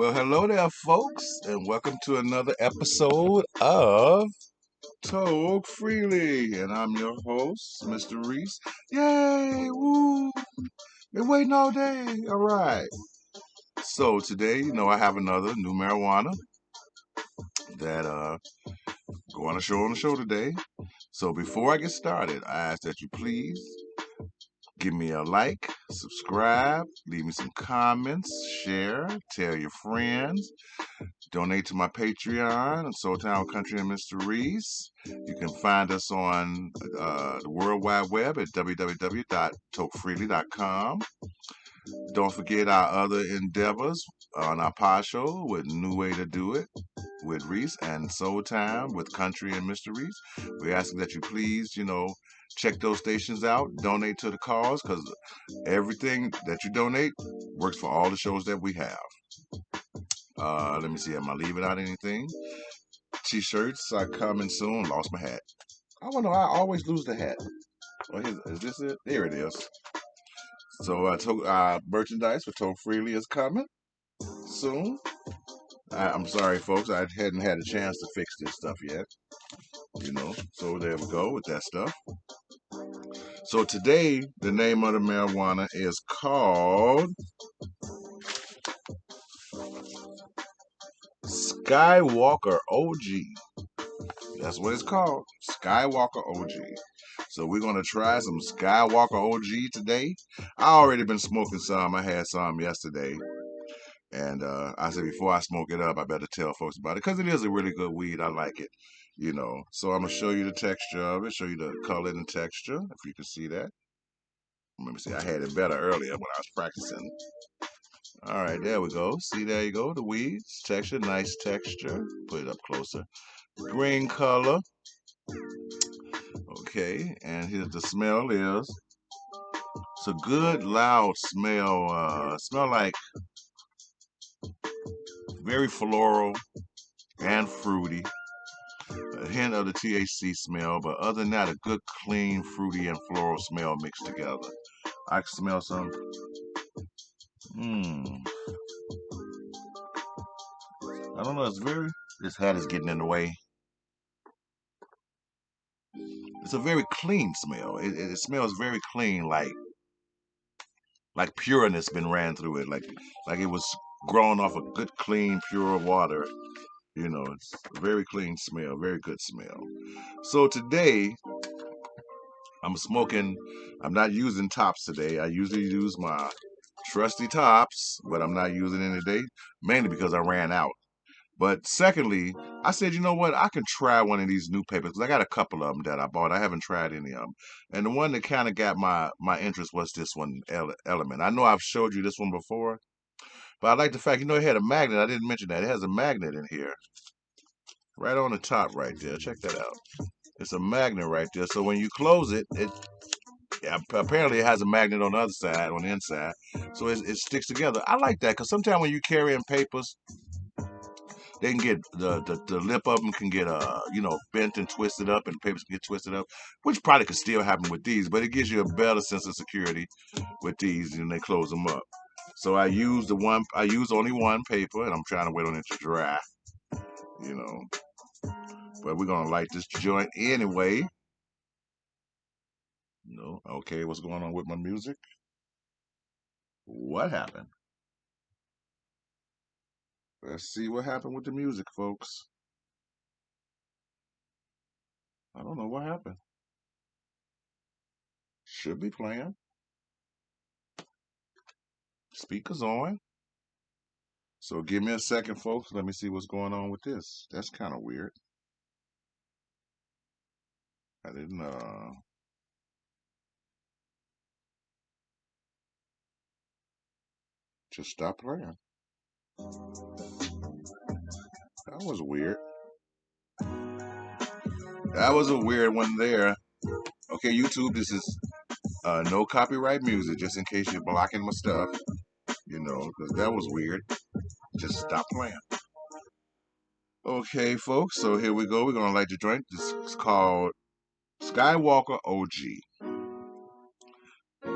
Well, hello there, folks, and welcome to another episode of Talk Freely. And I'm your host, Mr. Reese. Yay! Woo! Been waiting all day. All right. So today, I have another new marijuana that going to show on the show today. So before I get started, I ask that you please give me a like, subscribe, leave me some comments, share, tell your friends. Donate to my Patreon, Soul Town Country and Mr. Reese. You can find us on the World Wide Web at www.tokefreely.com. Don't forget our other endeavors on our pod show with New Way to Do It with Reese and Soul Time with Country and Mr. Reese. We're asking that you please, check those stations out, donate to the cause, because everything that you donate works for all the shows that we have. Let me see. Am I leaving out anything? T-shirts are coming soon. Lost my hat. I don't know. I always lose the hat. Is this it? There it is. So merchandise for Talk Freely is coming soon. I'm sorry, folks. I hadn't had a chance to fix this stuff yet. So there we go with that stuff. So today, the name of the marijuana is called Skywalker OG. That's what it's called, Skywalker OG. So we're going to try some Skywalker OG today. I already been smoking some. I had some yesterday. And I said before I smoke it up, I better tell folks about it because it is a really good weed. I like it, So I'm going to show you the texture of it, show you the color and texture, if you can see that. Let me see. I had it better earlier when I was practicing. All right, there we go. See, there you go. The weeds, texture, nice texture. Put it up closer. Green color. Okay, and here's the smell is. It's a good, loud smell. Smell like very floral and fruity. A hint of the THC smell, but other than that, a good, clean, fruity, and floral smell mixed together. I can smell some. I don't know. This hat is getting in the way. It's a very clean smell. It smells very clean, like pureness been ran through it, like it was grown off a good, clean, pure water. It's a very clean smell, very good smell. So today, I'm smoking. I'm not using tops today. I usually use my trusty tops, but I'm not using any today, mainly because I ran out. But secondly, I said, you know what? I can try one of these new papers because I got a couple of them that I bought. I haven't tried any of them. And the one that kind of got my interest was this one, Element. I know I've showed you this one before, but I like the fact, it had a magnet. I didn't mention that. It has a magnet in here, right on the top right there. Check that out. It's a magnet right there. So when you close it, apparently it has a magnet on the other side, on the inside. So it sticks together. I like that because sometimes when you carry in papers, they can get the lip of them can get bent and twisted up, and papers can get twisted up, which probably could still happen with these, but it gives you a better sense of security with these when they close them up. So I use only one paper, and I'm trying to wait on it to dry, you know. But we're gonna light this joint anyway. No, okay, what's going on with my music? What happened? Let's see what happened with the music, folks. I don't know what happened. Should be playing. Speakers on. So give me a second, folks. Let me see what's going on with this. That's kind of weird. I didn't just stop playing. That was weird. That was a weird one there. Okay, YouTube, this is no copyright music, just in case you're blocking my stuff, because that was weird. Just stop playing. Okay, folks, so here we go. We're going to light the joint. This is called Skywalker OG. I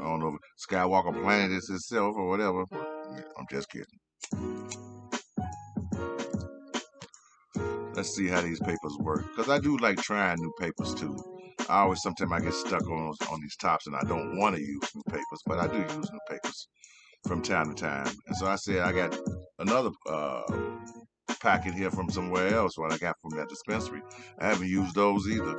don't know if Skywalker Planet is itself or whatever. I'm just kidding. Let's see how these papers work, because I do like trying new papers too. Sometimes I get stuck on these tops, and I don't want to use new papers, but I do use new papers from time to time. And so I said I got another packet here from somewhere else, what I got from that dispensary. I haven't used those either.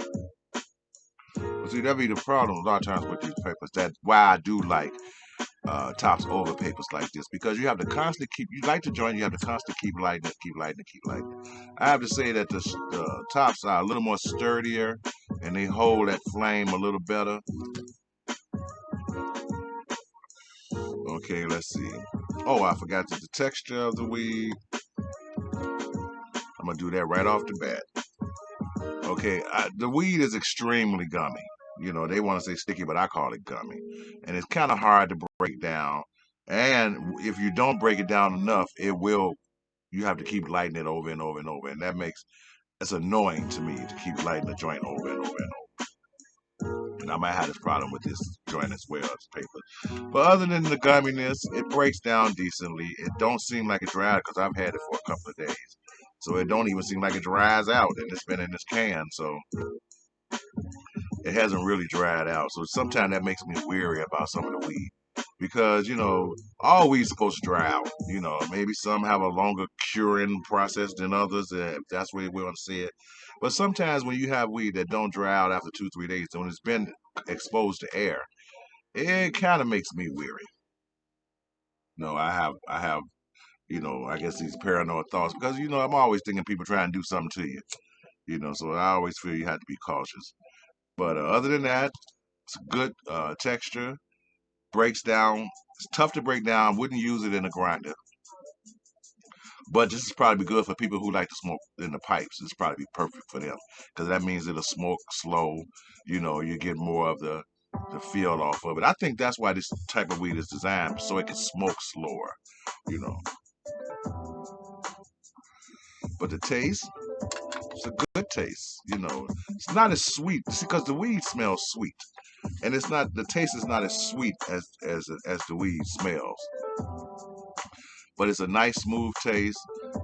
But see, that be the problem a lot of times with these papers. That's why I do like tops over papers like this, because you have to constantly keep. You light the joint, you have to constantly keep lighting it, keep lighting it, keep lighting it. I have to say that the tops are a little more sturdier, and they hold that flame a little better. Okay, let's see. Oh, I forgot the texture of the weed. I'm gonna do that right off the bat. Okay, the weed is extremely gummy. You know, they want to say sticky, but I call it gummy. And it's kind of hard to break down. And if you don't break it down enough, you have to keep lighting it over and over and over. And it's annoying to me to keep lighting the joint over and over and over. And I might have this problem with this joint as well as paper. But other than the gumminess, it breaks down decently. It don't seem like it dries because I've had it for a couple of days. So it don't even seem like it dries out, and it's been in this can, so it hasn't really dried out. So sometimes that makes me weary about some of the weed, because all weed's supposed to dry out. Maybe some have a longer curing process than others, if that's the way we want to see it. But sometimes when you have weed that don't dry out after 2-3 days, when it's been exposed to air, it kind of makes me weary. No, I have I guess these paranoid thoughts, because I'm always thinking people trying to do something to you. So I always feel you have to be cautious. But other than that, it's a good texture. Breaks down. It's tough to break down. Wouldn't use it in a grinder. But this is probably good for people who like to smoke in the pipes. It's probably perfect for them, because that means it'll smoke slow. You get more of the feel off of it. I think that's why this type of weed is designed, so it can smoke slower. You know. But the taste, it's a good taste. It's not as sweet, because the weed smells sweet, and it's not, the taste is not as sweet as the weed smells. But it's a nice smooth taste.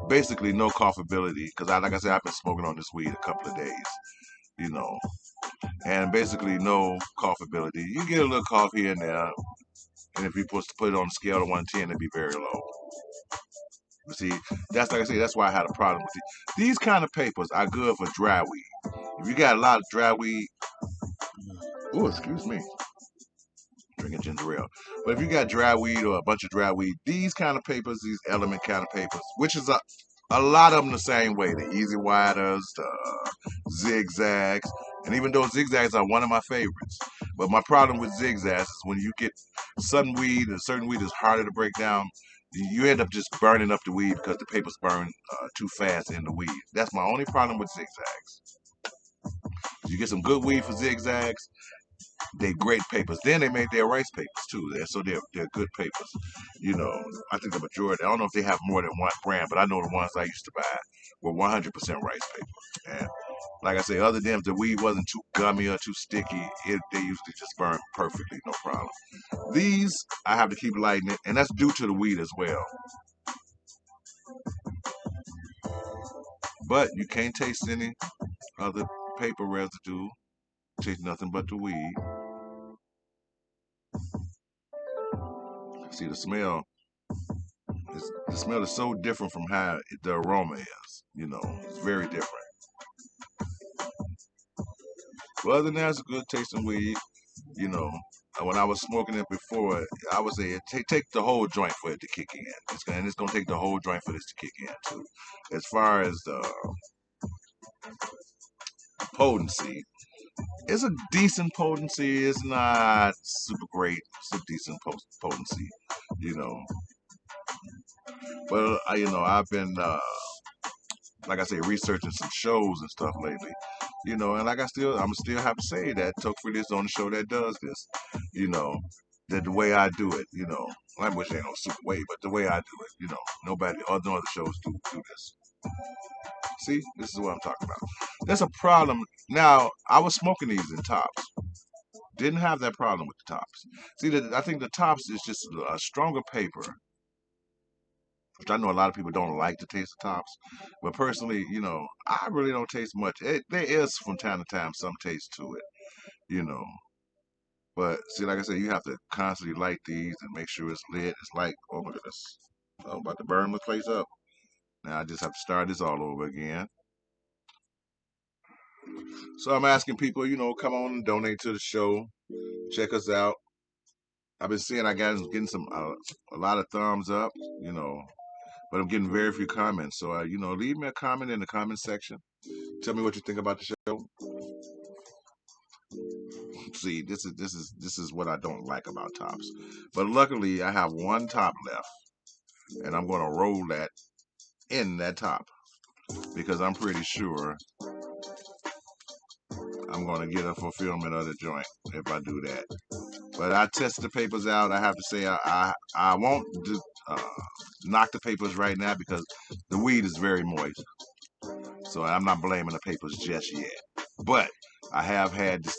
Basically no coughability, because like I said, I've been smoking on this weed a couple of days. You know, and basically no coughability. You get a little cough here and there, and if you put it on a scale of 1 to 10, it'd be very low. But see, that's like I say, that's why I had a problem with it. These kind of papers are good for dry weed. If you got a lot of dry weed, oh, excuse me, drinking ginger ale. But if you got dry weed or a bunch of dry weed, these kind of papers, these element kind of papers, which is a lot of them the same way, the easy widers, the zigzags, and even though zigzags are one of my favorites, but my problem with zigzags is when you get certain weed is harder to break down, you end up just burning up the weed because the papers burn too fast in the weed. That's my only problem with zigzags. You get some good weed for zigzags, they great papers. Then they made their rice papers too. So they're good papers. I think the majority. I don't know if they have more than one brand, but I know the ones I used to buy were 100% rice paper. And like I say, other than if the weed wasn't too gummy or too sticky, they usually just burn perfectly, no problem. These I have to keep lighting it, and that's due to the weed as well. But you can't taste any other paper residue. Taste nothing but the weed. See, the smell is so different from how the aroma is. It's very different. But other than that, it's a good tasting weed. You know, when I was smoking it before, I would say take the whole joint for it to kick in. It's gonna take the whole joint for this to kick in too. As far as the potency, it's a decent potency. It's not super great. It's a decent potency. You know, but I've been like I say, researching some shows and stuff lately. And I'm still have to say that Tokefreely is the only show that does this. You know, that the way I do it. I wish there ain't no super way, but the way I do it. Nobody, all no other shows do this. See, this is what I'm talking about. There's a problem. Now, I was smoking these in tops. Didn't have that problem with the tops. See, I think the tops is just a stronger paper, which I know a lot of people don't like to taste the tops. But personally, I really don't taste much. There is from time to time some taste to it, you know. But see, like I said, you have to constantly light these and make sure it's lit. It's like, oh my goodness, I'm about to burn my place up. Now I just have to start this all over again. So I'm asking people, come on and donate to the show. Check us out. I've been seeing I guys getting some a lot of thumbs up, you know, but I'm getting very few comments. So leave me a comment in the comment section. Tell me what you think about the show. See, this is what I don't like about tops. But luckily, I have one top left, and I'm gonna roll that in that top because I'm pretty sure I'm gonna get a fulfillment of the joint if I do that. But I test the papers out. I have to say I won't uh, knock the papers right now because the weed is very moist. So I'm not blaming the papers just yet. But I have had this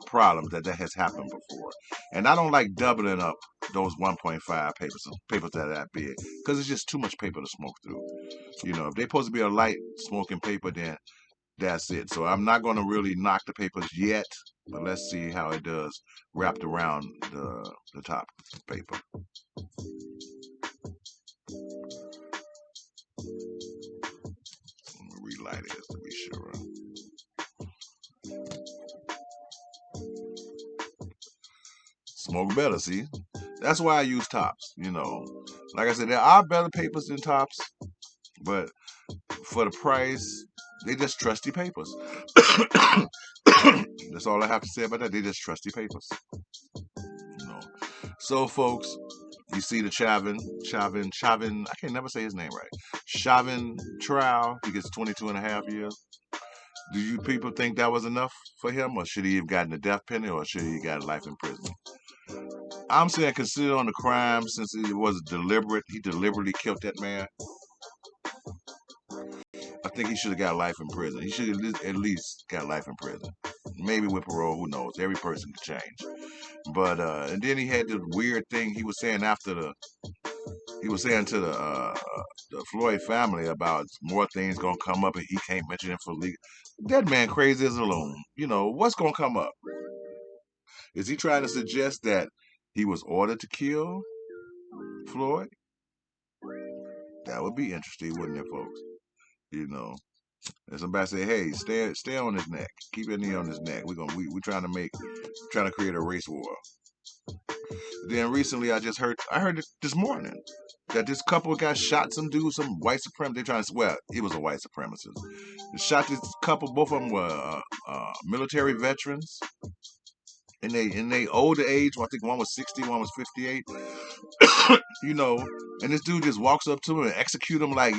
problem that has happened before, and I don't like doubling up those 1.5 papers that are that big because it's just too much paper to smoke through. If they're supposed to be a light smoking paper, then that's it. So I'm not going to really knock the papers yet, but let's see how it does wrapped around the top paper. Let me relight it to be sure. Smoke better, see? That's why I use tops, Like I said, there are better papers than tops, but for the price, they just trusty papers. That's all I have to say about that. They just trusty papers. So, folks, you see the Chavin, I can never say his name right. Chavin trial, he gets 22 and a half years. Do you people think that was enough for him, or should he have gotten a death penalty, or should he got life in prison? I'm saying consider on the crime since it was deliberate. He deliberately killed that man. I think he should have got life in prison. He should have at least got life in prison. Maybe with parole, who knows? Every person can change. But and then he had the weird thing he was saying he was saying to the Floyd family about more things gonna come up and he can't mention it for legal. That man crazy as a loon. What's gonna come up? Is he trying to suggest that he was ordered to kill Floyd? That would be interesting, wouldn't it, folks? You know. And somebody say, "Hey, stay on his neck. Keep your knee on his neck. We trying to create a race war." Then recently, I heard it this morning that this couple got shot. Some dude, some white supremacist. They trying to swear he was a white supremacist. They shot this couple. Both of them were military veterans. In they older age, I think one was 60, one was 58. you know, and this dude just walks up to him and execute him like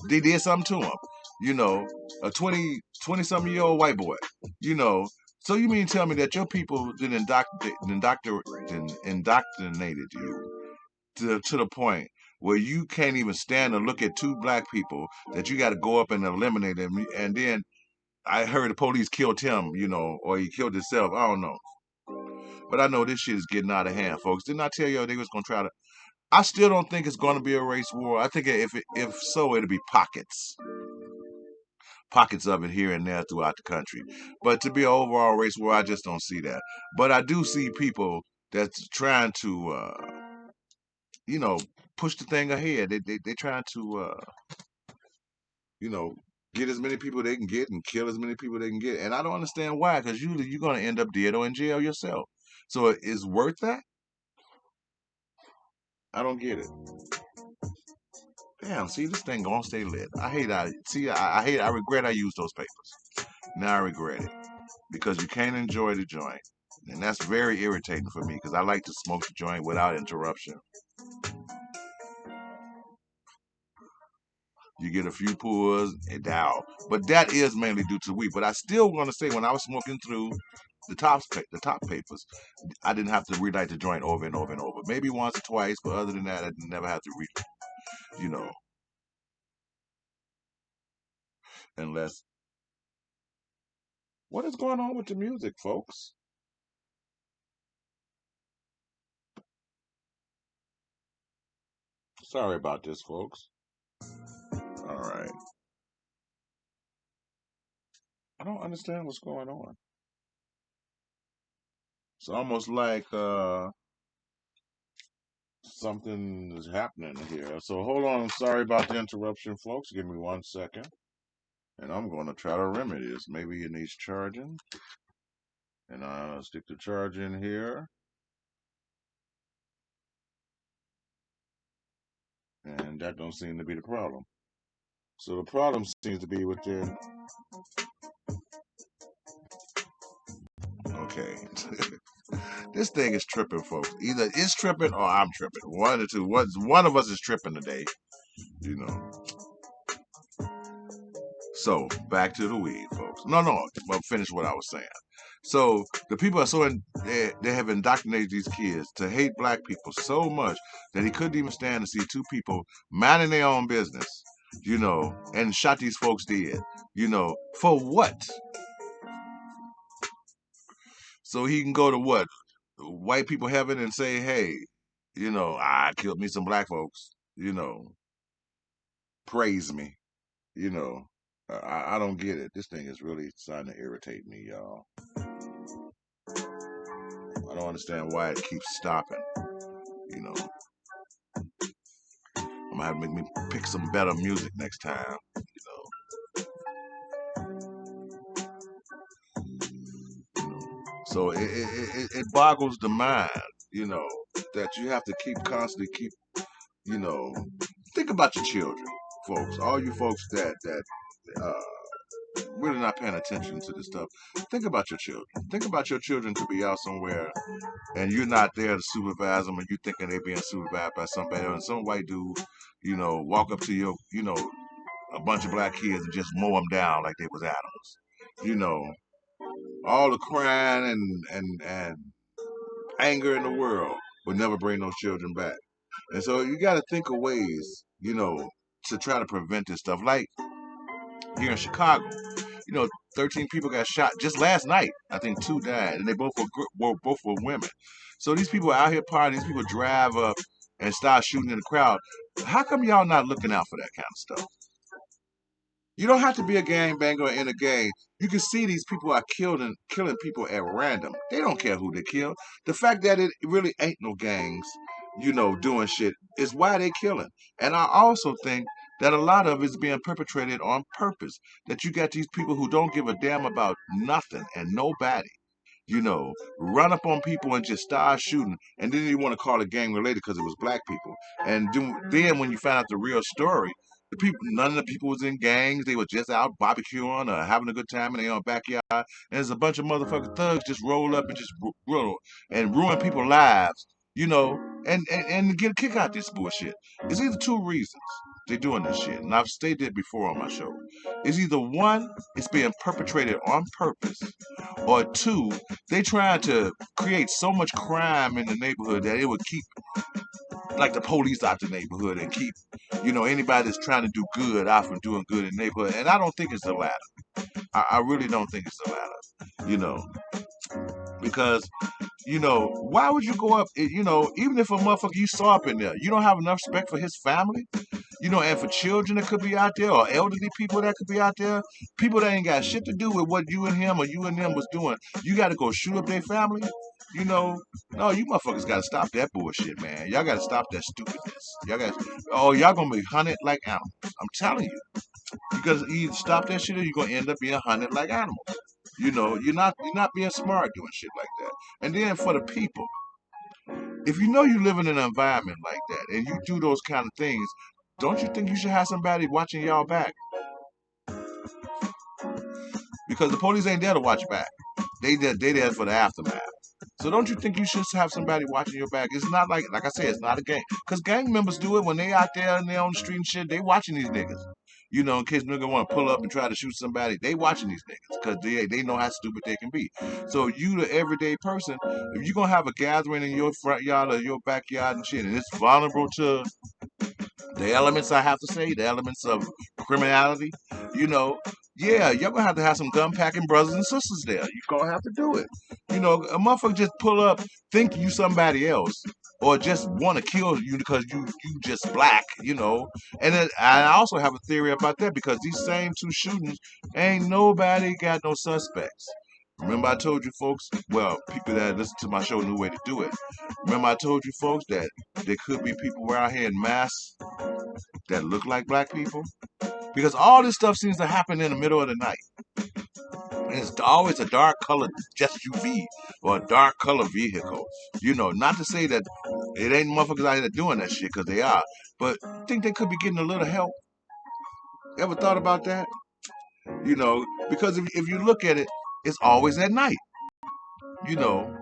they did something to him. You know, a 20 something year old white boy. You know, so you mean tell me that your people indoctrinated you to the point where you can't even stand to look at two black people that you got to go up and eliminate them, and then I heard the police killed him, or he killed himself. I don't know. But I know this shit is getting out of hand, folks. Didn't I tell you they was gonna try to? I still don't think it's gonna be a race war. I think if so, it'll be pockets of it here and there throughout the country. But to be an overall race war, I just don't see that. But I do see people that's trying to, you know, push the thing ahead. They trying to, you know, get as many people they can get and kill as many people they can get. And I don't understand why, because usually you're gonna end up dead or in jail yourself. So it's worth that. I don't get it. Damn, see this thing gonna stay lit. I hate I see I hate I regret I used those papers. Now I regret it. Because you can't enjoy the joint. And that's very irritating for me because I like to smoke the joint without interruption. You get a few pulls and down. But that is mainly due to weed. But I still want to say when I was smoking through the top papers, I didn't have to relight the joint over and over and over. Maybe once or twice, but other than that, I never have to you know, unless what is going on with the music, folks? Sorry about this, folks. All right. I don't understand what's going on. It's almost like something is happening here. So hold on. Sorry about the interruption, folks. Give me 1 second. And I'm going to try to remedy this. Maybe it needs charging. And I'll stick the charge in here. And that don't seem to be the problem. So the problem seems to be within. Okay. This thing is tripping, folks. Either it's tripping or I'm tripping. One of the two. One of us is tripping today. You know. So back to the weed, folks. No. Well, finish what I was saying. So the people are they have indoctrinated these kids to hate black people so much that he couldn't even stand to see two people minding their own business, and shot these folks dead. For what? So he can go to what? White people heaven and say, hey, I killed me some black folks, praise me, you know. I don't get it. This thing is really starting to irritate me, y'all. I don't understand why it keeps stopping, you know. I'm gonna have to make me pick some better music next time, So it boggles the mind, that you have to constantly keep, you know, think about your children, folks. All you folks that really not paying attention to this stuff. Think about your children. Think about your children to be out somewhere and you're not there to supervise them, and you thinking they're being supervised by somebody else. And some white dude, walk up to your, a bunch of black kids and just mow them down like they was animals. You know, all the crying and anger in the world would never bring those children back. And so you got to think of ways, to try to prevent this stuff. Like here in Chicago, you know, 13 people got shot just last night. I think two died, and they both were women. So these people are out here partying. These people drive up and start shooting in the crowd. How come y'all not looking out for that kind of stuff? You don't have to be a gangbanger in a gang. You can see these people are killing people at random. They don't care who they kill. The fact that it really ain't no gangs, doing shit is why they killing. And I also think that a lot of it's being perpetrated on purpose. That you got these people who don't give a damn about nothing and nobody, run up on people and just start shooting. And then you want to call it gang related because it was black people. And then when you find out the real story, none of the people was in gangs. They were just out barbecuing or having a good time in their own backyard. And there's a bunch of motherfucking thugs just roll up and just ruin people's lives, and get a kick out of this bullshit. It's either two reasons they're doing this shit, and I've stated it before on my show. It's either one, it's being perpetrated on purpose, or two, they trying to create so much crime in the neighborhood that it would keep like the police out the neighborhood and keep, anybody that's trying to do good out from doing good in the neighborhood. And I don't think it's the latter. I really don't think it's the latter, because, why would you go up, even if a motherfucker you saw up in there, you don't have enough respect for his family, and for children that could be out there or elderly people that could be out there, people that ain't got shit to do with what you and him or you and them was doing. You got to go shoot up their family. No, you motherfuckers got to stop that bullshit, man. Y'all got to stop that stupidness. Y'all gonna be hunted like animals. I'm telling you, because you either stop that shit or you're gonna end up being hunted like animals. You're not being smart doing shit like that. And then for the people, if you know you live in an environment like that and you do those kind of things, don't you think you should have somebody watching y'all back? Because the police ain't there to watch back. They there for the aftermath. So don't you think you should have somebody watching your back? It's not like I said, it's not a gang. Because gang members do it when they out there and they on the street and shit. They watching these niggas. In case nigga want to pull up and try to shoot somebody, they watching these niggas because they know how stupid they can be. So you, the everyday person, if you're gonna have a gathering in your front yard or your backyard and shit, and it's vulnerable to the elements, I have to say, the elements of criminality, yeah, you're gonna have to have some gun packing brothers and sisters there. You're gonna have to do it. A motherfucker just pull up, think you somebody else, or just want to kill you because you just black, you know. And then I also have a theory about that because these same two shootings ain't nobody got no suspects. Remember I told you folks, well, people that listen to my show knew where to do it. Remember I told you folks that there could be people around here in masks that look like black people? Because all this stuff seems to happen in the middle of the night. And it's always a dark colored SUV or a dark colored vehicle. You know, not to say that it ain't motherfuckers out here doing that shit, because they are. But I think they could be getting a little help. Ever thought about that? You know, because if you look at it, it's always at night. You know,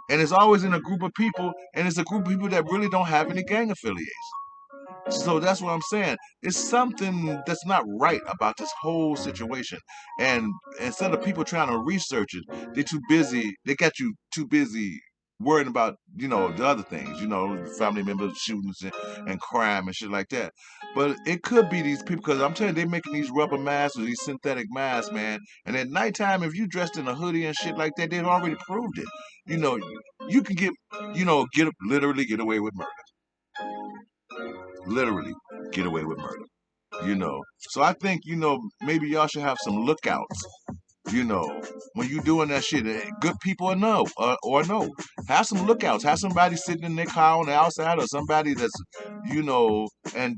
and it's always in a group of people, and it's a group of people that really don't have any gang affiliation. So that's what I'm saying. It's something that's not right about this whole situation. And instead of people trying to research it, they're too busy. They got you too busy worrying about, you know, the other things, you know, family members shootings and crime and shit like that. But it could be these people, because I'm telling you, they're making these rubber masks or these synthetic masks, man. And at nighttime, if you dressed in a hoodie and shit like that, they've already proved it. You know, you can get, you know, literally get away with murder. Literally get away with murder, you know. So I think, you know, maybe y'all should have some lookouts, you know, when you doing that shit. Good people or no, have some lookouts. Have somebody sitting in their car on the outside, or somebody that's, you know, and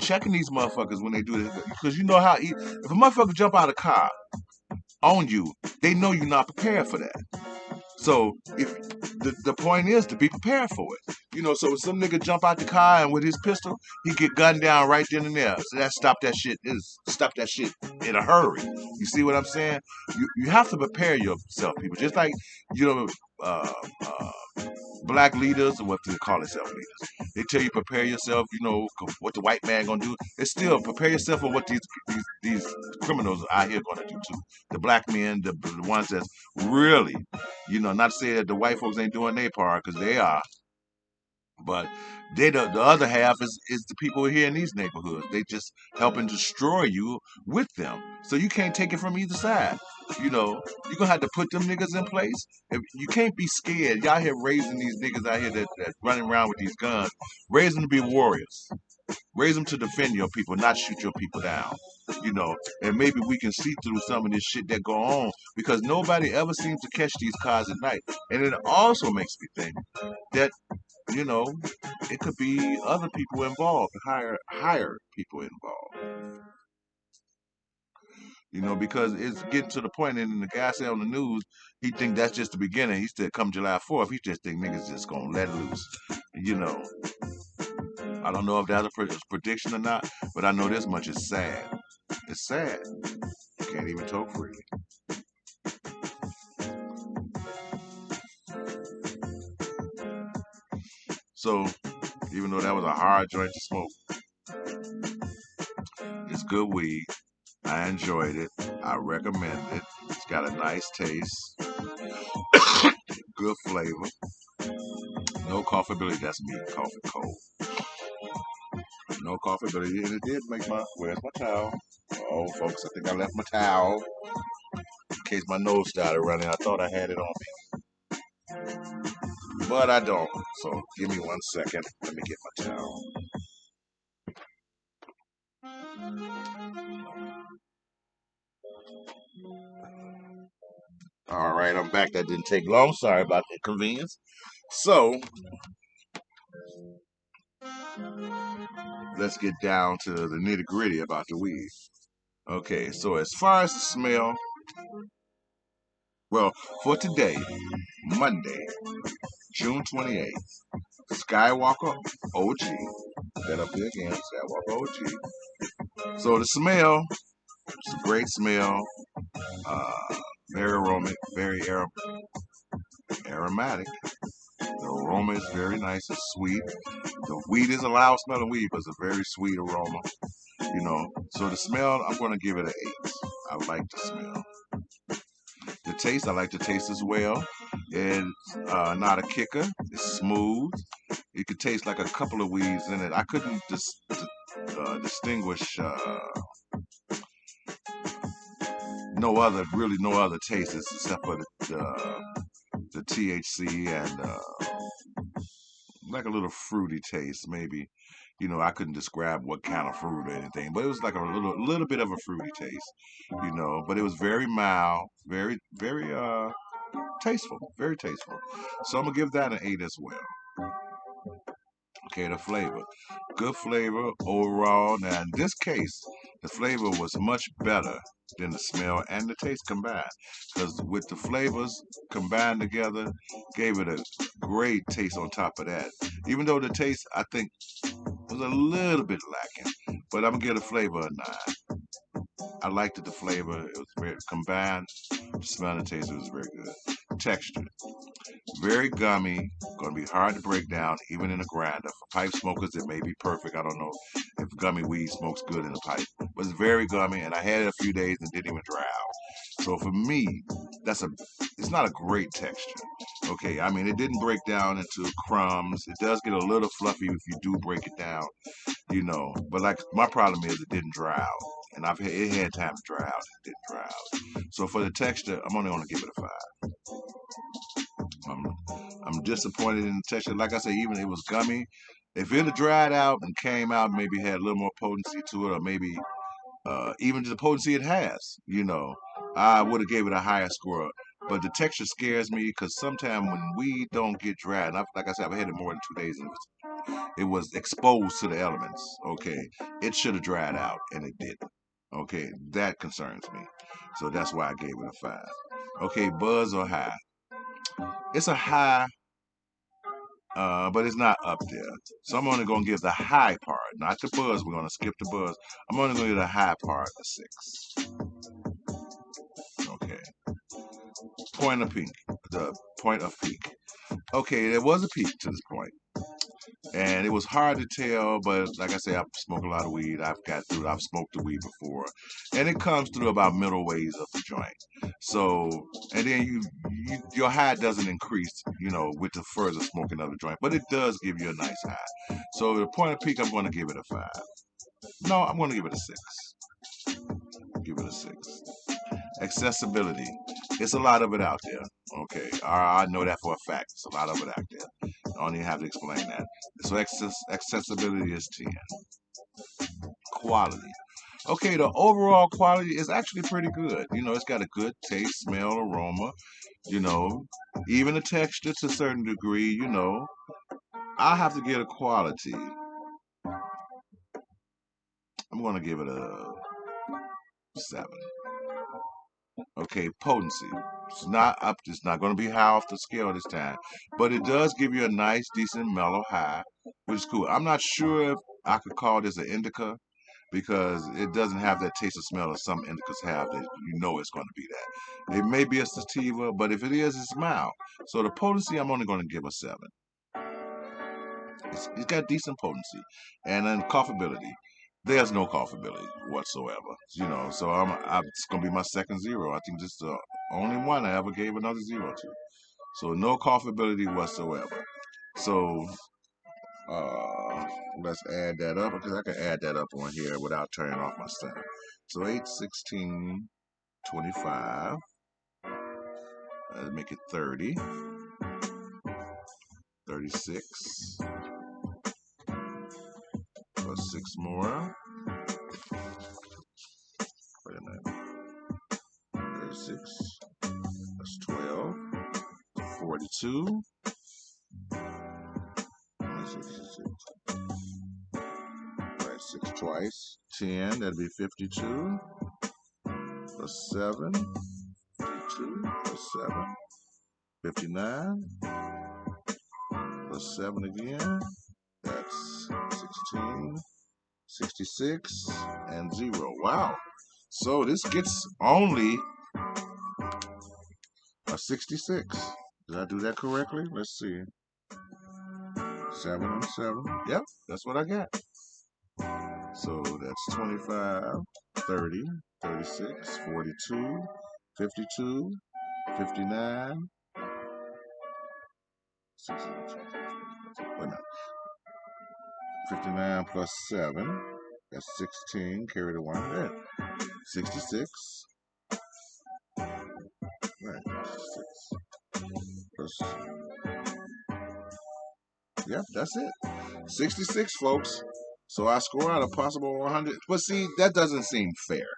checking these motherfuckers when they do this, because you know how if a motherfucker jump out of a car on you, they know you're not prepared for that. So if the point is to be prepared for it, you know. So if some nigga jump out the car and with his pistol, he get gunned down right then and there. So that stop that shit in a hurry. You see what I'm saying? You have to prepare yourself, people. Just like, you know, uh, uh, black leaders, or what they call themselves leaders. They tell you prepare yourself, you know, what the white man gonna do. It's still prepare yourself for what these criminals out here gonna do too. The black men, the ones that's really, you know, not to say that the white folks ain't doing their part, because they are, but they the other half is the people here in these neighborhoods. They just helping destroy you with them. So you can't take it from either side. You know, you're gonna have to put them niggas in place. If you can't be scared. Y'all here raising these niggas out here that running around with these guns. Raise them to be warriors. Raise them to defend your people, not shoot your people down. You know, and maybe we can see through some of this shit that go on, because nobody ever seems to catch these cars at night. And it also makes me think that, you know, it could be other people involved, higher people involved. You know, because it's getting to the point, and the guy said on the news, he think that's just the beginning. He said come July 4th, he just think niggas just gonna let loose. You know, I don't know if that's a prediction or not, but I know this much: it's sad. It's sad. You can't even talk freely. So, even though that was a hard joint to smoke, it's good weed. I enjoyed it. I recommend it. It's got a nice taste, good flavor, no coughability. That's me, coughing cold. No coughability, and it did make my. Where's my towel? Oh, folks, I think I left my towel in case my nose started running. I thought I had it on me, but I don't. So give me 1 second. Let me get my towel. All right, I'm back. That didn't take long. Sorry about the inconvenience. So let's get down to the nitty gritty about the weed. Okay, so as far as the smell, well, for today, Monday, June 28th, Skywalker OG. That up there again, Skywalker OG. So the smell, it's a great smell. Uh, very aromatic, aromatic. The aroma is very nice and sweet. The weed is a loud smelling weed, but it's a very sweet aroma. You know, so the smell, I'm going to give it an 8. I like the smell. The taste, I like the taste as well. It's not a kicker. It's smooth. It could taste like a couple of weeds in it. I couldn't distinguish no other tastes except for the THC and like a little fruity taste, maybe. I couldn't describe what kind of fruit or anything, but it was like a little bit of a fruity taste, but it was very mild, very, very tasteful, very tasteful. So I'm gonna give that an 8 as well. Okay, the flavor. Good flavor overall. Now, in this case, the flavor was much better than the smell and the taste combined. Because with the flavors combined together, gave it a great taste on top of that. Even though the taste, I think, was a little bit lacking. But I'm going to give the flavor a 9. I liked the flavor. It was very combined. The smell and taste, it was very good. Texture. Very gummy, going to be hard to break down, even in a grinder. For pipe smokers, it may be perfect. I don't know if gummy weed smokes good in a pipe. But it's very gummy, and I had it a few days and didn't even dry out. So for me, it's not a great texture. Okay, I mean, it didn't break down into crumbs. It does get a little fluffy if you do break it down, But like my problem is it didn't dry out. And it had time to dry out. It didn't dry out. So for the texture, I'm only going to give it a 5. I'm disappointed in the texture. Like I said, even it was gummy. If it had dried out and came out, maybe had a little more potency to it, or maybe even the potency it has, I would have gave it a higher score. But the texture scares me because sometimes when weed don't get dry, and like I said, I've had it more than 2 days, and it was exposed to the elements. Okay, it should have dried out, and it didn't. Okay, that concerns me. So that's why I gave it a 5. Okay, buzz or high? It's a high, but it's not up there. So I'm only going to give the high part, not the buzz. We're going to skip the buzz. I'm only going to give the high part a 6. Okay. Point of peak. The point of peak. Okay, there was a peak to this point. And it was hard to tell, but like I say, I've smoked a lot of weed. I've smoked the weed before. And it comes through about middle ways of the joint. So, and then your high doesn't increase, with the further smoking of the joint, but it does give you a nice high. So the point of peak, I'm going to give it a 5. No, I'm going to give it a 6. Give it a 6. Accessibility. It's a lot of it out there. Okay, I know that for a fact. It's a lot of it out there. I don't even have to explain that. So accessibility is 10. Quality. Okay, the overall quality is actually pretty good. It's got a good taste, smell, aroma. Even the texture to a certain degree. I have to get a quality. I'm going to give it a 7. Okay, potency. It's not up. It's not going to be high off the scale this time, but it does give you a nice, decent, mellow high, which is cool. I'm not sure if I could call this an indica because it doesn't have that taste or smell that some indicas have. That it's going to be that. It may be a sativa, but if it is, it's mild. So the potency, I'm only going to give a 7. It's got decent potency, and then coughability. There's no coughability whatsoever, So it's gonna be my second 0. I think this is the only one I ever gave another 0 to. So no coughability whatsoever. So let's add that up because I can add that up on here without turning off my sound. So 8, 16, 25. Make it 30. 36. Plus 6 more. Wait a minute. 36. That's 12. 42. Right, 6 twice. 10. That'd be 52. Plus 7. 52 plus 7. 59. Plus 7 again. That's 16. 66 and 0. Wow. So this gets only a 66. Did I do that correctly? Let's see. 7 and 7. Yep, that's what I got. So that's 25, 30, 36, 42, 52, 59. 59 plus 7. That's 16. Carry the 1 there. 66. Right. 6. Plus. Yep. Yep, that's it. 66, folks. So I score out a possible 100. But see, that doesn't seem fair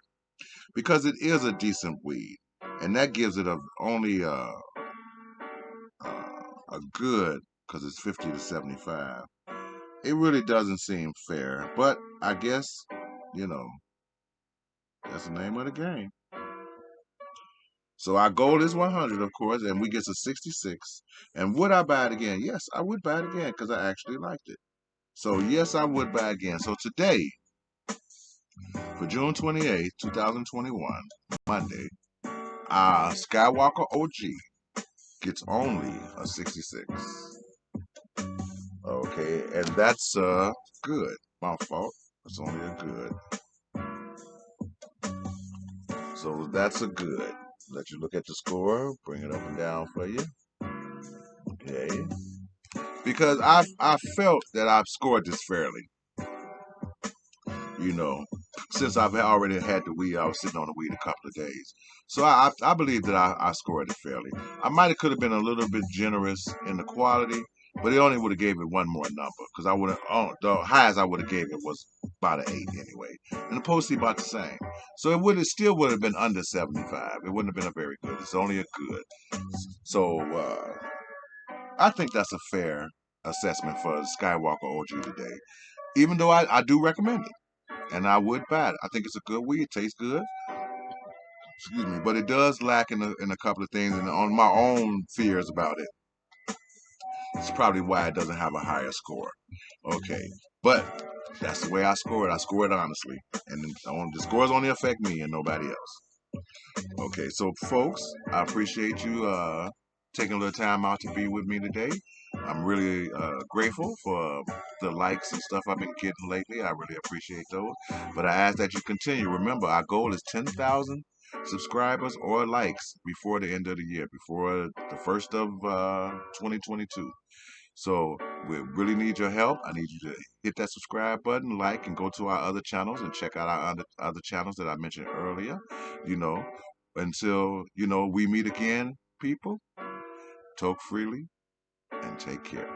because it is a decent weed, and that gives it only a good, because it's 50 to 75. It really doesn't seem fair, but I guess, you know, that's the name of the game. So our goal is 100, of course, and we get to 66. And would I buy it again? Yes, I would buy it again because I actually liked it. So yes, I would buy again. So today, for June 28th, 2021, Monday, our Skywalker OG gets only a 66. Okay, and that's good. My fault. It's only a good. So that's a good. Let you look at the score, bring it up and down for you. Okay. Because I felt that I've scored this fairly. You know, since I've already had the weed, I was sitting on the weed a couple of days. So I believe that I scored it fairly. I might have could have been a little bit generous in the quality, but it only would have gave it one more number because I would have the highest I would have gave it was about an 8 anyway, and the postie about the same. So still would have been under 75. It wouldn't have been a very good. It's only a good. So I think that's a fair assessment for Skywalker OG today. Even though I do recommend it. And I would buy it. I think it's a good weed. It tastes good. Excuse me, but it does lack in a couple of things, and on my own fears about it. It's probably why it doesn't have a higher score. Okay, but that's the way I score it. I score it honestly, and the scores only affect me and nobody else. Okay, so folks, I appreciate you taking a little time out to be with me today. I'm really grateful for the likes and stuff I've been getting lately. I really appreciate those. But I ask that you continue. Remember, our goal is 10,000 subscribers or likes before the end of the year, before the first of 2022. So we really need your help. I need you to hit that subscribe button, like, and go to our other channels and check out our other channels that I mentioned earlier. You know, until we meet again, people. Talk freely and take care.